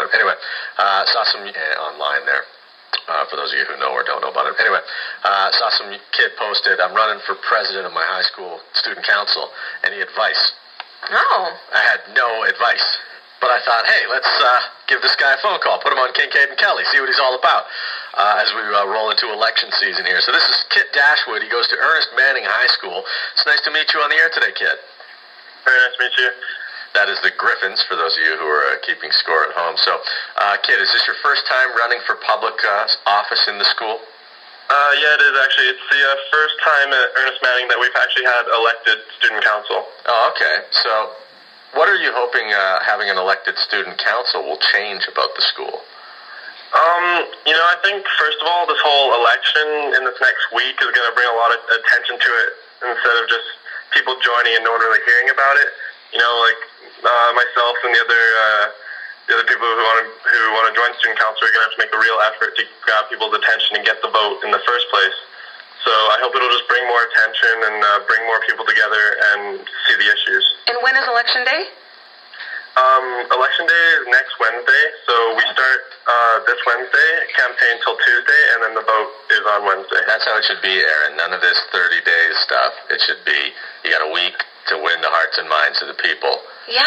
him. Anyway, saw some online there. For those of you who know or don't know about him. Anyway, saw some kid posted, I'm running for president of my high school student council. Any advice? Oh. I had no advice. But I thought, hey, let's give this guy a phone call. Put him on Kincaid and Kelly. See what he's all about as we roll into election season here. So this is Kit Dashwood. He goes to Ernest Manning High School. It's nice to meet you on the air today, Kit. Very nice to meet you. That is the Griffins, for those of you who are keeping score at home. So, Kit, is this your first time running for public office in the school? Yeah, it is actually. It's the first time at Ernest Manning that we've actually had elected student council. Oh, okay. So, what are you hoping having an elected student council will change about the school? I think, first of all, this whole election in this next week is going to bring a lot of attention to it instead of just people joining and no one really hearing about it. Myself and the other people who want to join student council are going to have to make a real effort to grab people's attention and get the vote in the first place. So I hope it'll just bring more attention and bring more people together and see the issues. And when is Election Day? Election Day is next Wednesday, so we start this Wednesday, campaign till Tuesday, and then the vote is on Wednesday. That's how it should be, Aaron. None of this 30 days stuff. It should be, you got a week to win the hearts and minds of the people. Yeah.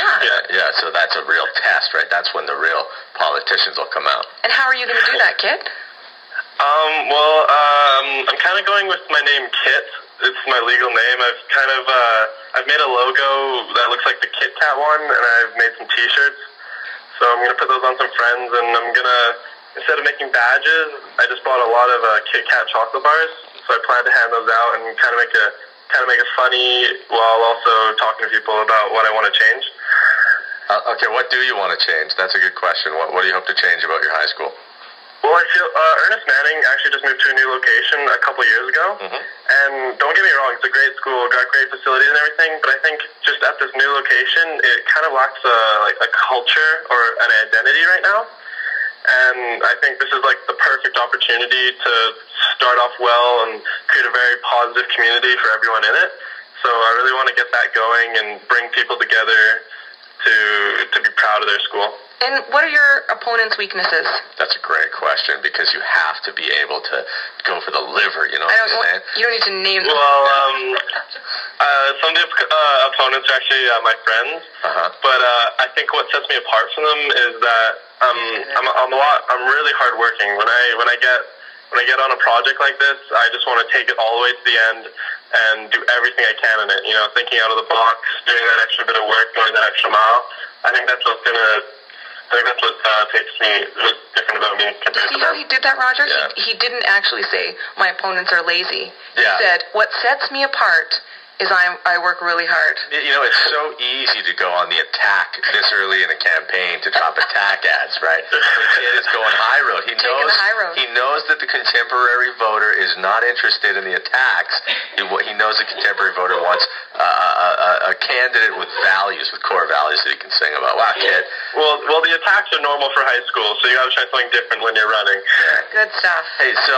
Yeah, so that's a real test, right? That's when the real politicians will come out. And how are you going to do that, Kit? I'm kind of going with my name, Kit. It's my legal name. I've made a logo that looks like the Kit Kat one, and I've made some T-shirts. So I'm going to put those on some friends, and I'm going to, instead of making badges, I just bought a lot of Kit Kat chocolate bars. So I plan to hand those out and kind of make it funny while also talking to people about what I want to change. Okay, what do you want to change? That's a good question. What do you hope to change about your high school? Well, I feel Ernest Manning actually just moved to a new location a couple years ago. Mm-hmm. And don't get me wrong, it's a great school, got great facilities and everything, but I think just at this new location, it kind of lacks a culture or an identity right now. And I think this is like the perfect opportunity to start off well and create a very positive community for everyone in it. So I really want to get that going and bring people together to be proud of their school. And what are your opponent's weaknesses? That's a great question because you have to be able to go for the liver, you know what I'm saying? You don't need to name them. Well, some of the opponents are actually my friends, but I think what sets me apart from them is that I'm really hardworking. When I get on a project like this, I just want to take it all the way to the end and do everything I can in it. You know, thinking out of the box, doing that extra bit of work, going that extra mile. I think that's what takes me what's different about me. See how he did that, Roger? Yeah. He didn't actually say, my opponents are lazy. He Yeah. said, what sets me apart is I work really hard. You know, it's so easy to go on the attack this early in a campaign to drop attack ads, right? The kid is going high road. He knows that the contemporary voter is not interested in the attacks. He knows the contemporary voter wants a candidate with values, with core values that he can sing about. Wow, kid. Well, the attacks are normal for high school, so you got to try something different when you're running. Good stuff. Hey, so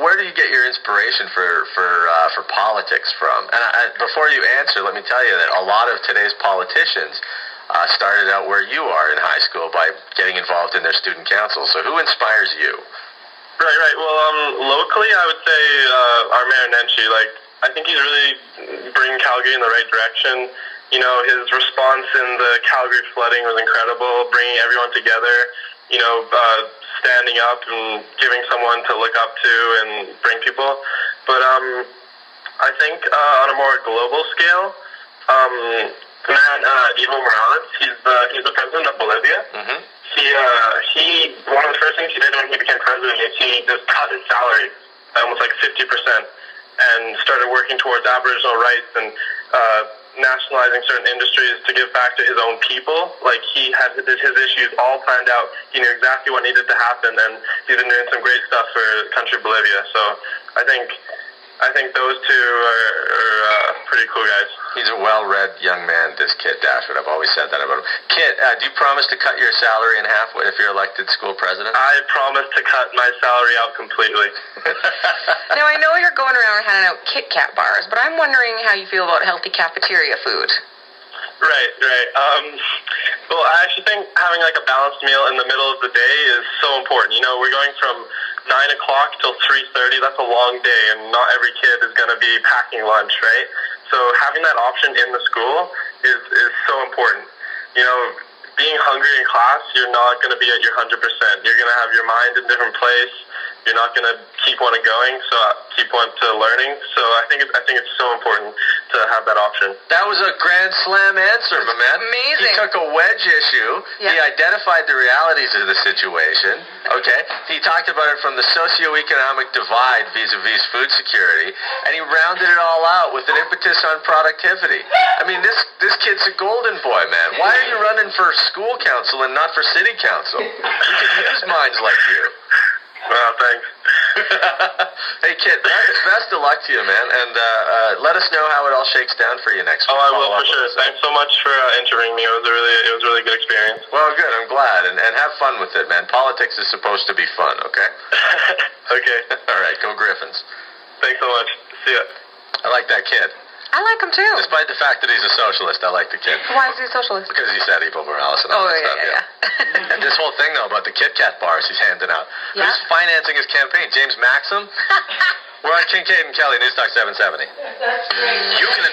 where do you get your inspiration for politics from? And before you answer, let me tell you that a lot of today's politicians started out where you are in high school by getting involved in their student council. So who inspires you? Right. Well, locally, I would say our Mayor Nenshi. I think he's really bringing Calgary in the right direction. You know, his response in the Calgary flooding was incredible, bringing everyone together, standing up and giving someone to look up to and bring people. But I think on a more global scale, the man Evo Morales, he's the president of Bolivia. Mm-hmm. He one of the first things he did when he became president is he just cut his salary by almost 50% and started working towards Aboriginal rights and nationalizing certain industries to give back to his own people. He had his issues all planned out. He knew exactly what needed to happen, and he's been doing some great stuff for the country of Bolivia. So I think those two are pretty cool guys. He's a well-read young man, this Kit Dashwood. I've always said that about him. Kit, do you promise to cut your salary in half if you're elected school president? I promise to cut my salary out completely. Now, I know you're going around handing out Kit Kat bars, but I'm wondering how you feel about healthy cafeteria food. Right. Well, I actually think having like a balanced meal in the middle of the day is so important. You know, we're going from 9 o'clock till 3:30. That's a long day, and not every kid is going to be packing lunch, right? So having that option in the school is so important. You know, being hungry in class, you're not going to be at your 100%. You're going to have your mind in a different place. You're not going to keep on going, so keep on to learning. So I think it's so important to have that option. That was a grand slam answer, my man. Amazing. He took a wedge issue. Yeah. He identified the realities of the situation. Okay. He talked about it from the socioeconomic divide vis-a-vis food security, and he rounded it all out with an impetus on productivity. I mean, this kid's a golden boy, man. Why are you running for school council and not for city council? We could use minds like you. Well, thanks. Hey, Kit, best of luck to you, man, and let us know how it all shakes down for you next week. Oh, I will for sure. Thanks so much for interviewing me. It was a really good experience. Well, good. I'm glad, and have fun with it, man. Politics is supposed to be fun, okay? Okay. All right, go Griffins. Thanks so much. See ya. I like that kid. I like him too. Despite the fact that he's a socialist, I like the kid. Why is he a socialist? Because he said Evo Morales and all that stuff. Yeah. And this whole thing, though, about the Kit Kat bars he's handing out. Yeah. Who's financing his campaign? James Maxim? We're on Kincaid and Kelly, News Talk 770. You can